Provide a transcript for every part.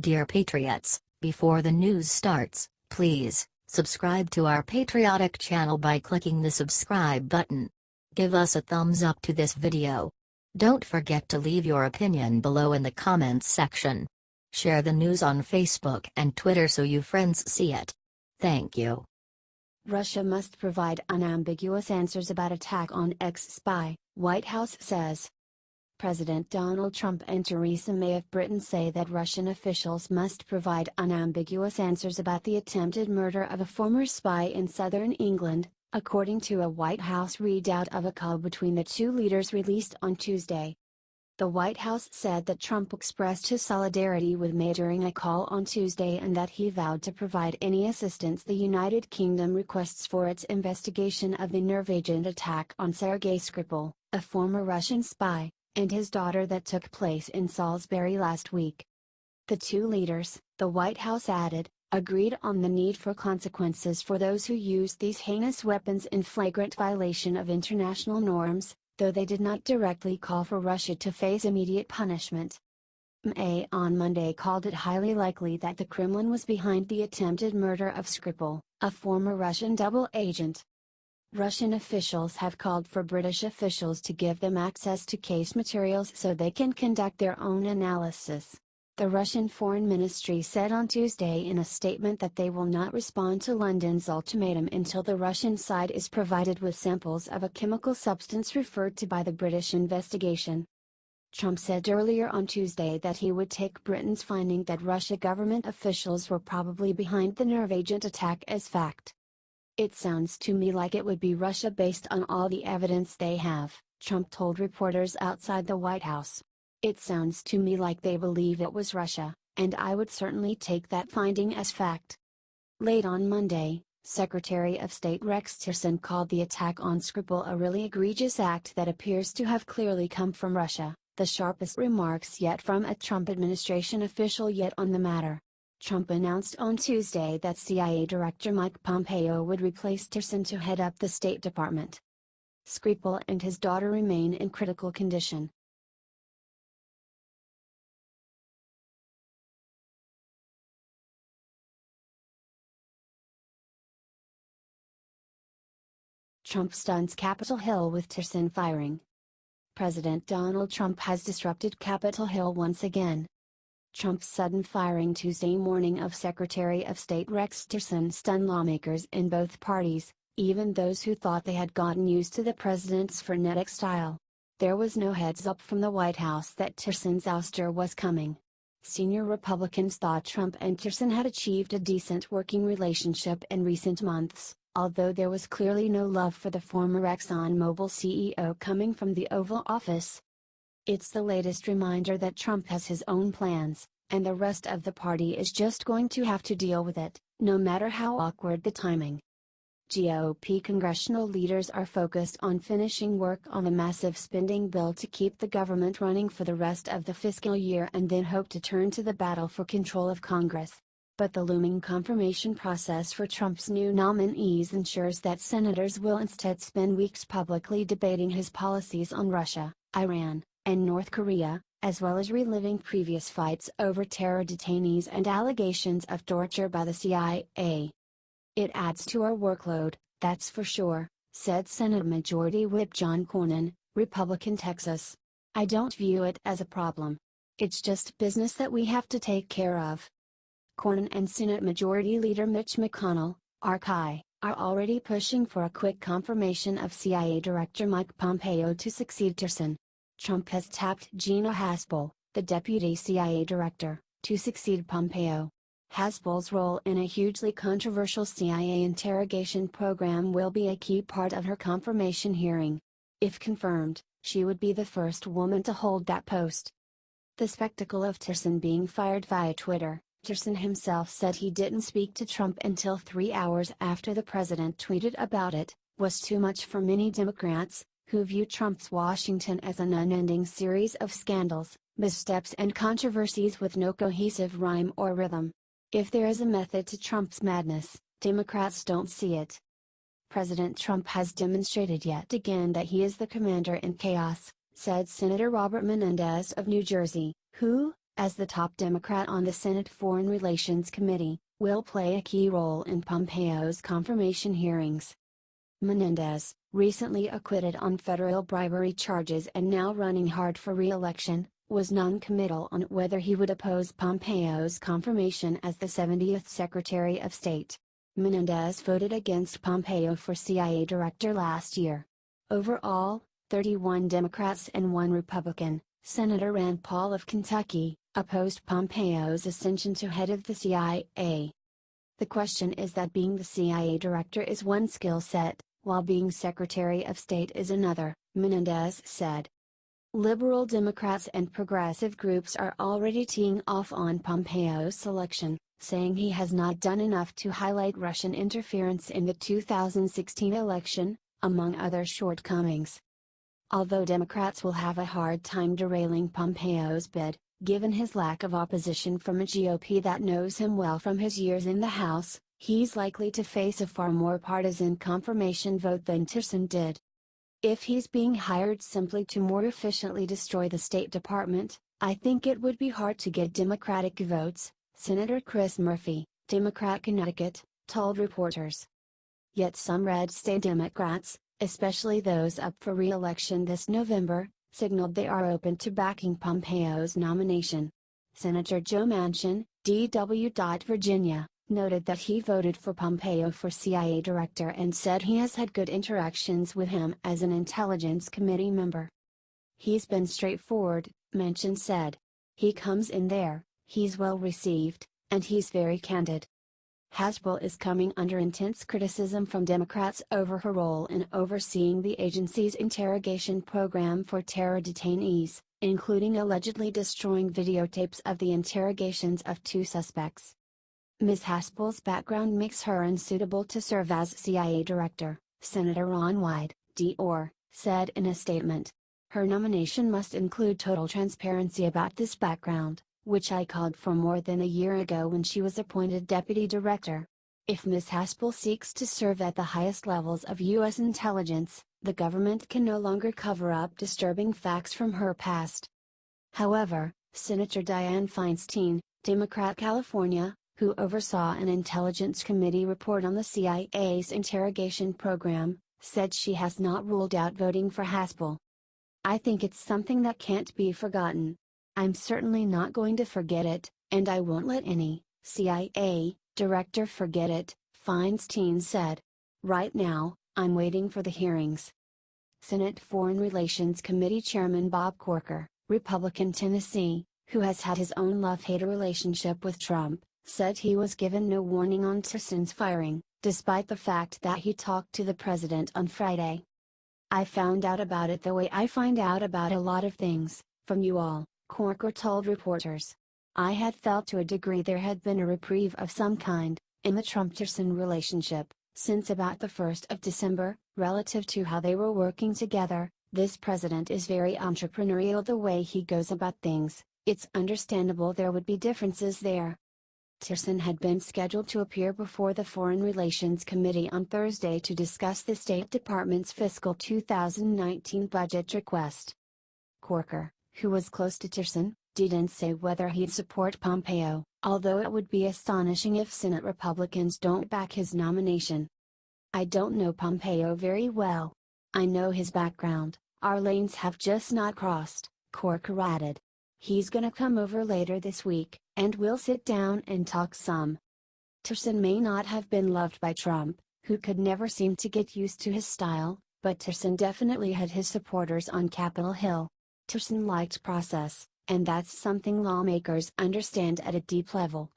Dear Patriots, before the news starts, please subscribe to our patriotic channel by clicking the subscribe button. Give us a thumbs up to this video. Don't forget to leave your opinion below in the comments section. Share the news on Facebook and Twitter so your friends see it. Thank you. Russia must provide unambiguous answers about attack on ex-spy, White House says. President Donald Trump and Theresa May of Britain say that Russian officials must provide unambiguous answers about the attempted murder of a former spy in southern England, according to a White House readout of a call between the two leaders released on Tuesday. The White House said that Trump expressed his solidarity with May during a call on Tuesday and that he vowed to provide any assistance the United Kingdom requests for its investigation of the nerve agent attack on Sergei Skripal, a former Russian spy, and his daughter that took place in Salisbury last week. The two leaders, the White House added, agreed on the need for consequences for those who use these heinous weapons in flagrant violation of international norms, though they did not directly call for Russia to face immediate punishment. May on Monday called it highly likely that the Kremlin was behind the attempted murder of Skripal, a former Russian double agent. Russian officials have called for British officials to give them access to case materials so they can conduct their own analysis. The Russian Foreign Ministry said on Tuesday in a statement that they will not respond to London's ultimatum until the Russian side is provided with samples of a chemical substance referred to by the British investigation. Trump said earlier on Tuesday that he would take Britain's finding that Russia government officials were probably behind the nerve agent attack as fact. "It sounds to me like it would be Russia based on all the evidence they have," Trump told reporters outside the White House. "It sounds to me like they believe it was Russia, and I would certainly take that finding as fact." Late on Monday, Secretary of State Rex Tillerson called the attack on Skripal a really egregious act that appears to have clearly come from Russia, the sharpest remarks yet from a Trump administration official yet on the matter. Trump announced on Tuesday that CIA Director Mike Pompeo would replace Tillerson to head up the State Department. Skripal and his daughter remain in critical condition. Trump stuns Capitol Hill with Tillerson firing. President Donald Trump has disrupted Capitol Hill once again. Trump's sudden firing Tuesday morning of Secretary of State Rex Tillerson stunned lawmakers in both parties, even those who thought they had gotten used to the president's frenetic style. There was no heads-up from the White House that Tillerson's ouster was coming. Senior Republicans thought Trump and Tillerson had achieved a decent working relationship in recent months, although there was clearly no love for the former ExxonMobil CEO coming from the Oval Office. It's the latest reminder that Trump has his own plans, and the rest of the party is just going to have to deal with it, no matter how awkward the timing. GOP congressional leaders are focused on finishing work on the massive spending bill to keep the government running for the rest of the fiscal year and then hope to turn to the battle for control of Congress. But the looming confirmation process for Trump's new nominees ensures that senators will instead spend weeks publicly debating his policies on Russia, Iran, and North Korea, as well as reliving previous fights over terror detainees and allegations of torture by the CIA. "It adds to our workload, that's for sure," said Senate Majority Whip John Cornyn, Republican Texas. "I don't view it as a problem. It's just business that we have to take care of." Cornyn and Senate Majority Leader Mitch McConnell, RCI, are already pushing for a quick confirmation of CIA Director Mike Pompeo to succeed Tillerson. Trump has tapped Gina Haspel, the deputy CIA director, to succeed Pompeo. Haspel's role in a hugely controversial CIA interrogation program will be a key part of her confirmation hearing. If confirmed, she would be the first woman to hold that post. The spectacle of Tillerson being fired via Twitter. Tillerson himself said he didn't speak to Trump until 3 hours after the president tweeted about it, was too much for many Democrats, who view Trump's Washington as an unending series of scandals, missteps and controversies with no cohesive rhyme or rhythm. If there is a method to Trump's madness, Democrats don't see it. President Trump has demonstrated yet again that he is the commander in chaos, said Senator Robert Menendez of New Jersey, who, as the top Democrat on the Senate Foreign Relations Committee, will play a key role in Pompeo's confirmation hearings. Menendez, recently acquitted on federal bribery charges and now running hard for re-election, was non-committal on whether he would oppose Pompeo's confirmation as the 70th Secretary of State. Menendez voted against Pompeo for CIA director last year. Overall, 31 Democrats and 1 Republican, Senator Rand Paul of Kentucky, opposed Pompeo's ascension to head of the CIA. The question is that being the CIA director is one skill set, while being Secretary of State is another, Menendez said. Liberal Democrats and progressive groups are already teeing off on Pompeo's selection, saying he has not done enough to highlight Russian interference in the 2016 election, among other shortcomings. Although Democrats will have a hard time derailing Pompeo's bid, given his lack of opposition from a GOP that knows him well from his years in the House, he's likely to face a far more partisan confirmation vote than Theresa did. If he's being hired simply to more efficiently destroy the State Department, I think it would be hard to get Democratic votes, Senator Chris Murphy, Democrat Connecticut, told reporters. Yet some red state Democrats, especially those up for re-election this November, signaled they are open to backing Pompeo's nomination. Senator Joe Manchin, D.W. Virginia, noted that he voted for Pompeo for CIA director and said he has had good interactions with him as an Intelligence Committee member. He's been straightforward, Manchin said. He comes in there, he's well received, and he's very candid. Hasbro is coming under intense criticism from Democrats over her role in overseeing the agency's interrogation program for terror detainees, including allegedly destroying videotapes of the interrogations of 2 suspects. Ms. Haspel's background makes her unsuitable to serve as CIA director, Senator Ron Wyden, D.O.R., said in a statement. Her nomination must include total transparency about this background, which I called for more than a year ago when she was appointed deputy director. If Ms. Haspel seeks to serve at the highest levels of U.S. intelligence, the government can no longer cover up disturbing facts from her past. However, Senator Dianne Feinstein, Democrat California, who oversaw an Intelligence Committee report on the CIA's interrogation program, said she has not ruled out voting for Haspel. I think it's something that can't be forgotten. I'm certainly not going to forget it, and I won't let any CIA director forget it, Feinstein said. Right now, I'm waiting for the hearings. Senate Foreign Relations Committee Chairman Bob Corker, Republican Tennessee, who has had his own love-hate relationship with Trump, said he was given no warning on Teresa's firing, despite the fact that he talked to the president on Friday. I found out about it the way I find out about a lot of things, from you all, Corker told reporters. I had felt to a degree there had been a reprieve of some kind, in the Trump-Teresa relationship, since about the 1st of December, relative to how they were working together. This president is very entrepreneurial the way he goes about things, it's understandable there would be differences there. Teresa had been scheduled to appear before the Foreign Relations Committee on Thursday to discuss the State Department's fiscal 2019 budget request. Corker, who was close to Teresa, didn't say whether he'd support Pompeo, although it would be astonishing if Senate Republicans don't back his nomination. I don't know Pompeo very well. I know his background, our lanes have just not crossed, Corker added. He's gonna come over later this week, and we'll sit down and talk some. Teresa may not have been loved by Trump, who could never seem to get used to his style, but Teresa definitely had his supporters on Capitol Hill. Teresa liked process, and that's something lawmakers understand at a deep level.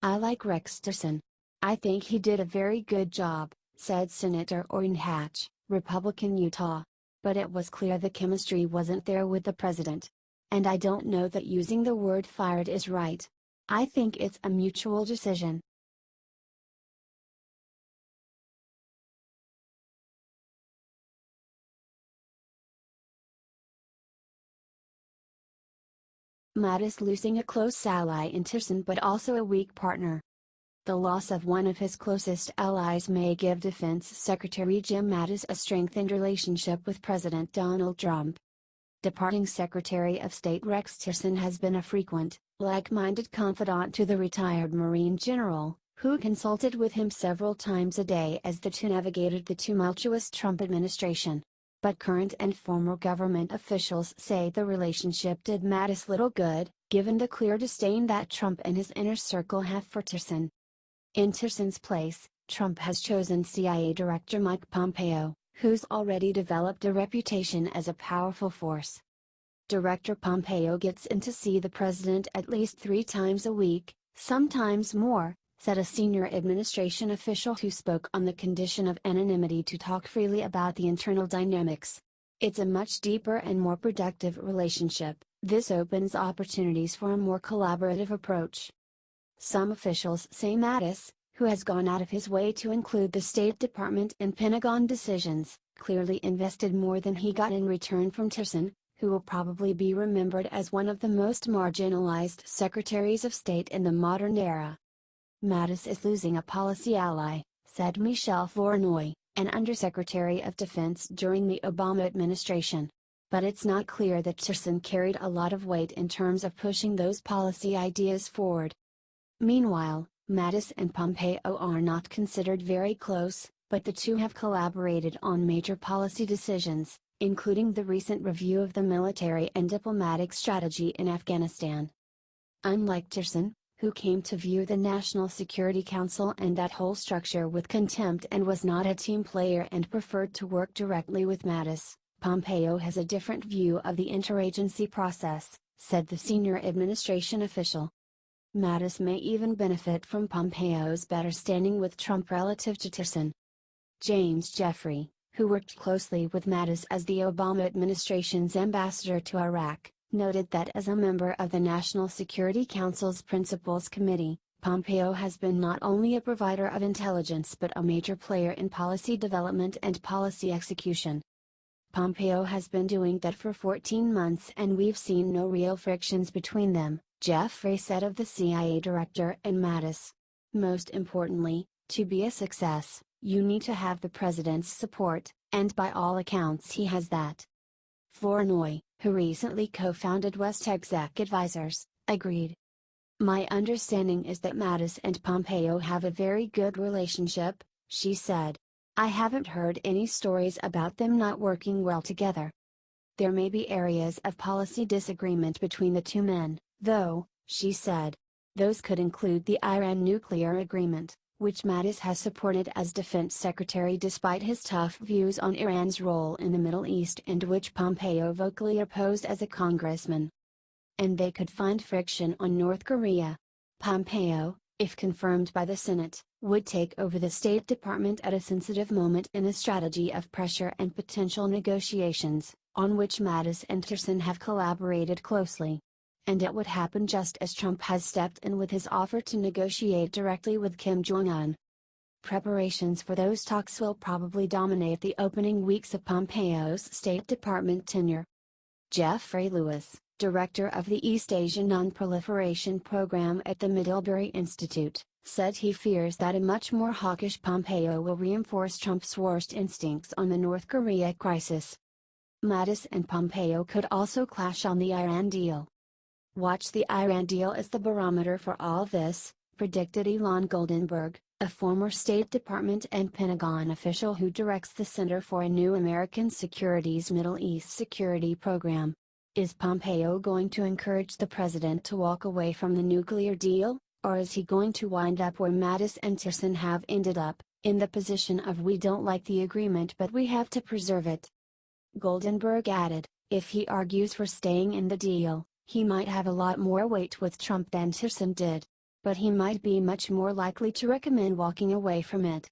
I like Rex Tillerson. I think he did a very good job, said Senator Orrin Hatch, Republican Utah. But it was clear the chemistry wasn't there with the president. And I don't know that using the word fired is right. I think it's a mutual decision. Mattis losing a close ally in Teresa but also a weak partner. The loss of one of his closest allies may give Defense Secretary Jim Mattis a strengthened relationship with President Donald Trump. Departing Secretary of State Rex Tillerson has been a frequent, like-minded confidant to the retired Marine general, who consulted with him several times a day as the two navigated the tumultuous Trump administration. But current and former government officials say the relationship did Mattis little good, given the clear disdain that Trump and his inner circle have for Tillerson. In Tillerson's place, Trump has chosen CIA Director Mike Pompeo, who's already developed a reputation as a powerful force. Director Pompeo gets in to see the president at least 3 times a week, sometimes more, said a senior administration official who spoke on the condition of anonymity to talk freely about the internal dynamics. It's a much deeper and more productive relationship. This opens opportunities for a more collaborative approach. Some officials say Mattis, who has gone out of his way to include the State Department in Pentagon decisions, clearly invested more than he got in return from Tillerson, who will probably be remembered as one of the most marginalized secretaries of state in the modern era. Mattis is losing a policy ally, said Michelle Flournoy, an Undersecretary of Defense during the Obama administration. But it's not clear that Tillerson carried a lot of weight in terms of pushing those policy ideas forward. Meanwhile, Mattis and Pompeo are not considered very close, but the two have collaborated on major policy decisions, including the recent review of the military and diplomatic strategy in Afghanistan. Unlike Tillerson, who came to view the National Security Council and that whole structure with contempt and was not a team player and preferred to work directly with Mattis, Pompeo has a different view of the interagency process, said the senior administration official. Mattis may even benefit from Pompeo's better standing with Trump relative to Tillerson. James Jeffrey, who worked closely with Mattis as the Obama administration's ambassador to Iraq, noted that as a member of the National Security Council's Principals Committee, Pompeo has been not only a provider of intelligence but a major player in policy development and policy execution. Pompeo has been doing that for 14 months and we've seen no real frictions between them, Jeffrey said of the CIA director and Mattis. Most importantly, to be a success, you need to have the president's support, and by all accounts he has that. Flournoy, who recently co-founded West Exec Advisors, agreed. My understanding is that Mattis and Pompeo have a very good relationship, she said. I haven't heard any stories about them not working well together. There may be areas of policy disagreement between the two men, though, she said. Those could include the Iran nuclear agreement, which Mattis has supported as Defense Secretary despite his tough views on Iran's role in the Middle East and which Pompeo vocally opposed as a congressman. And they could find friction on North Korea. Pompeo, if confirmed by the Senate, would take over the State Department at a sensitive moment in a strategy of pressure and potential negotiations, on which Mattis and Tillerson have collaborated closely. And it would happen just as Trump has stepped in with his offer to negotiate directly with Kim Jong-un. Preparations for those talks will probably dominate the opening weeks of Pompeo's State Department tenure. Jeffrey Lewis, director of the East Asian Non-Proliferation Program at the Middlebury Institute, said he fears that a much more hawkish Pompeo will reinforce Trump's worst instincts on the North Korea crisis. Mattis and Pompeo could also clash on the Iran deal. Watch the Iran deal as the barometer for all this, predicted Elon Goldenberg, a former State Department and Pentagon official who directs the Center for a New American Securities Middle East Security Program. Is Pompeo going to encourage the president to walk away from the nuclear deal, or is he going to wind up where Mattis and Tillerson have ended up, in the position of we don't like the agreement but we have to preserve it? Goldenberg added, if he argues for staying in the deal, he might have a lot more weight with Trump than Tillerson did. But he might be much more likely to recommend walking away from it.